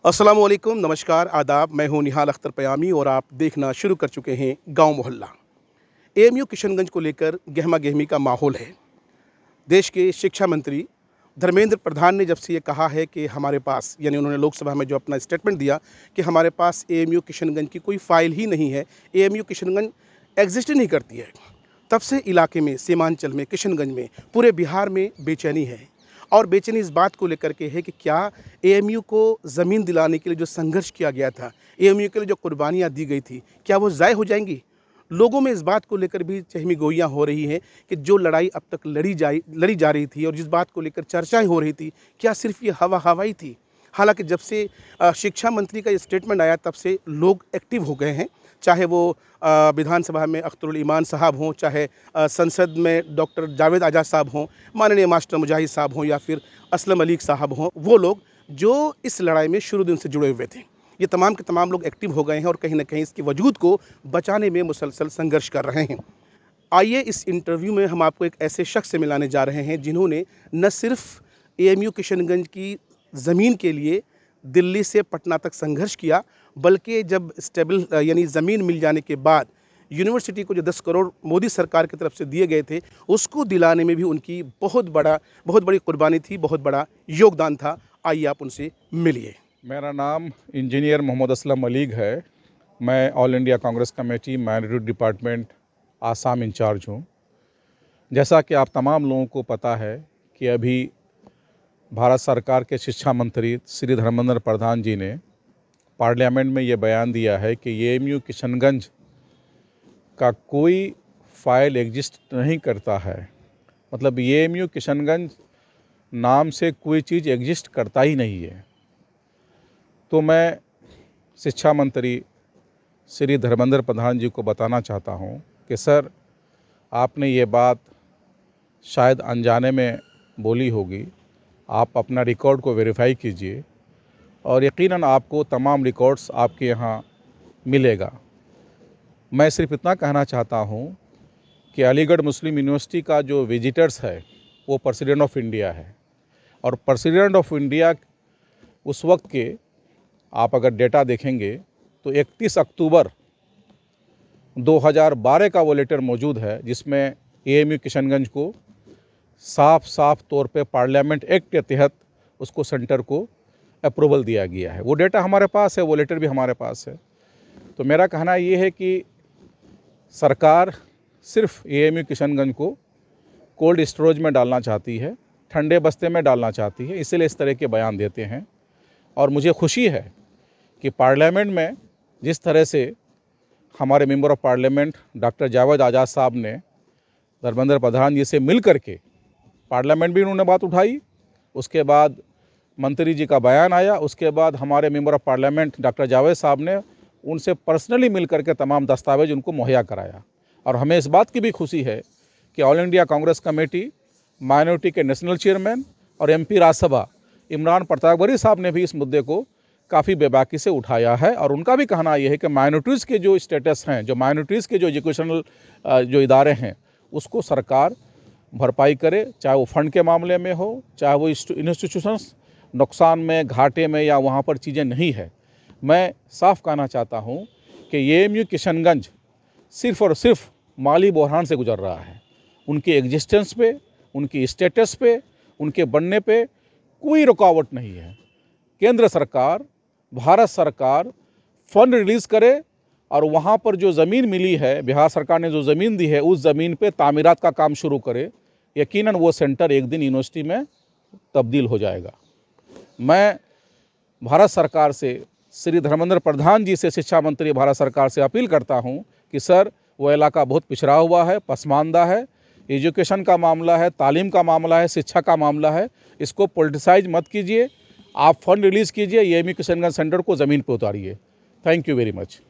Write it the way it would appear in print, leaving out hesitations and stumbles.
अस्सलामुअलैकुम, नमस्कार, आदाब। मैं हूं निहाल अख्तर पयामी और आप देखना शुरू कर चुके हैं गांव मोहल्ला। एएमयू किशनगंज को लेकर गहमा-गहमी का माहौल है। देश के शिक्षा मंत्री धर्मेंद्र प्रधान ने जब से ये कहा है कि हमारे पास, यानी उन्होंने लोकसभा में जो अपना स्टेटमेंट दिया कि हमारे पास एएमयू किशनगंज की कोई फ़ाइल ही नहीं है, एएमयू किशनगंज एग्ज़िस्ट ही नहीं करती है। तब से इलाके में, सीमांचल में, किशनगंज में, पूरे बिहार में बेचैनी है। और बेचैनी इस बात को लेकर के है कि क्या एएमयू को ज़मीन दिलाने के लिए जो संघर्ष किया गया था, एएमयू के लिए जो कुर्बानियाँ दी गई थी, क्या वो ज़ाय हो जाएँगी? लोगों में इस बात को लेकर भी चहमी-गोइयाँ हो रही हैं कि जो लड़ाई अब तक लड़ी जा रही थी और जिस बात को लेकर चर्चाएँ हो रही थी, क्या सिर्फ़ ये हवा-हवाई थी? हालाँकि जब से शिक्षा मंत्री का ये स्टेटमेंट आया, तब से लोग एक्टिव हो गए हैं। चाहे वो विधानसभा में अख्तरुल ईमान साहब हों, चाहे संसद में डॉक्टर जावेद आज़ाद साहब हों, माननीय मास्टर मुजाहिद साहब हों या फिर असलम अली साहब हों, वो लोग जो इस लड़ाई में शुरू दिन से जुड़े हुए थे। ये तमाम के तमाम लोग एक्टिव हो गए हैं और कहीं न कहीं इसके वजूद को बचाने में मुसलसल संघर्ष कर रहे हैं। आइए इस इंटरव्यू में हम आपको एक ऐसे शख्स से मिलाने जा रहे हैं जिन्होंने न सिर्फ़ एएमयू किशनगंज की ज़मीन के लिए दिल्ली से पटना तक संघर्ष किया, बल्कि जब यानी ज़मीन मिल जाने के बाद यूनिवर्सिटी को जो 10 करोड़ मोदी सरकार की तरफ से दिए गए थे, उसको दिलाने में भी उनकी बहुत बड़ी कुर्बानी थी, बहुत बड़ा योगदान था। आइए आप उनसे मिलिए। मेरा नाम इंजीनियर मोहम्मद असलम मलिक है। मैं all India Congress committee minority department Assam in charge हूँ। जैसा कि आप तमाम लोगों को पता है कि अभी भारत सरकार के शिक्षा मंत्री श्री धर्मेंद्र प्रधान जी ने पार्लियामेंट में ये बयान दिया है कि एएमयू किशनगंज का कोई फ़ाइल एग्जिस्ट नहीं करता है। मतलब एएमयू किशनगंज नाम से कोई चीज़ एग्जिस्ट करता ही नहीं है। तो मैं शिक्षा मंत्री श्री धर्मेंद्र प्रधान जी को बताना चाहता हूं कि सर, आपने ये बात शायद अनजाने में बोली होगी। आप अपना रिकॉर्ड को वेरीफाई कीजिए और यकीनन आपको तमाम रिकॉर्ड्स आपके यहाँ मिलेगा। मैं सिर्फ इतना कहना चाहता हूं कि अलीगढ़ मुस्लिम यूनिवर्सिटी का जो विजिटर्स है वो प्रेसिडेंट ऑफ इंडिया है, और प्रेसिडेंट ऑफ इंडिया उस वक्त के आप अगर डेटा देखेंगे तो 31 अक्टूबर 2012 का वो लेटर मौजूद है जिसमें एएमयू किशनगंज को साफ तौर पे पार्लियामेंट एक्ट के तहत उसको सेंटर को अप्रूवल दिया गया है। वो डेटा हमारे पास है, वो लेटर भी हमारे पास है। तो मेरा कहना ये है कि सरकार सिर्फ एएमयू किशनगंज को कोल्ड स्टोरेज में डालना चाहती है, ठंडे बस्ते में डालना चाहती है, इसलिए इस तरह के बयान देते हैं। और मुझे खुशी है कि पार्लियामेंट में जिस तरह से हमारे member of parliament doctor Javed Azad साहब ने धर्मेंद्र प्रधान जी से मिल करके पार्लियामेंट भी उन्होंने बात उठाई, उसके बाद मंत्री जी का बयान आया, उसके बाद हमारे member of parliament doctor Javed साहब ने उनसे पर्सनली मिल करके तमाम दस्तावेज उनको मुहैया कराया। और हमें इस बात की भी खुशी है कि all India Congress committee minority के नेशनल चेयरमैन और एमपी राज्यसभा इमरान प्रतापगढ़ी साहब ने भी इस मुद्दे को काफ़ी बेबाकी से उठाया है। और उनका भी कहना यह है कि माइनॉरिटीज़ के जो स्टेटस हैं, जो माइनॉरिटीज़ के जो एजुकेशनल जो इदारे हैं, उसको सरकार भरपाई करे, चाहे वो फंड के मामले में हो, चाहे वो इंस्टीट्यूशंस नुकसान में, घाटे में या वहाँ पर चीज़ें नहीं है। मैं साफ कहना चाहता हूँ कि एएमयू किशनगंज सिर्फ़ और सिर्फ माली बहरान से गुजर रहा है। उनके एग्जिस्टेंस पे, उनकी स्टेटस पे, उनके बनने पे कोई रुकावट नहीं है। केंद्र सरकार, भारत सरकार फंड रिलीज़ करे और वहाँ पर जो ज़मीन मिली है, बिहार सरकार ने जो ज़मीन दी है, उस ज़मीन पे तामीरात का काम शुरू करे। यकीनन वो सेंटर एक दिन यूनिवर्सिटी में तब्दील हो जाएगा। मैं भारत सरकार से, श्री धर्मेंद्र प्रधान जी से, शिक्षा मंत्री भारत सरकार से अपील करता हूँ कि सर, वो इलाका बहुत पिछड़ा हुआ है, पसमानदा है, एजुकेशन का मामला है, तालीम का मामला है, शिक्षा का मामला है, इसको पॉलिटिसाइज मत कीजिए। आप फंड रिलीज़ कीजिए, एएमयू किशनगंज सेंटर को ज़मीन पर उतारिए। Thank you very much.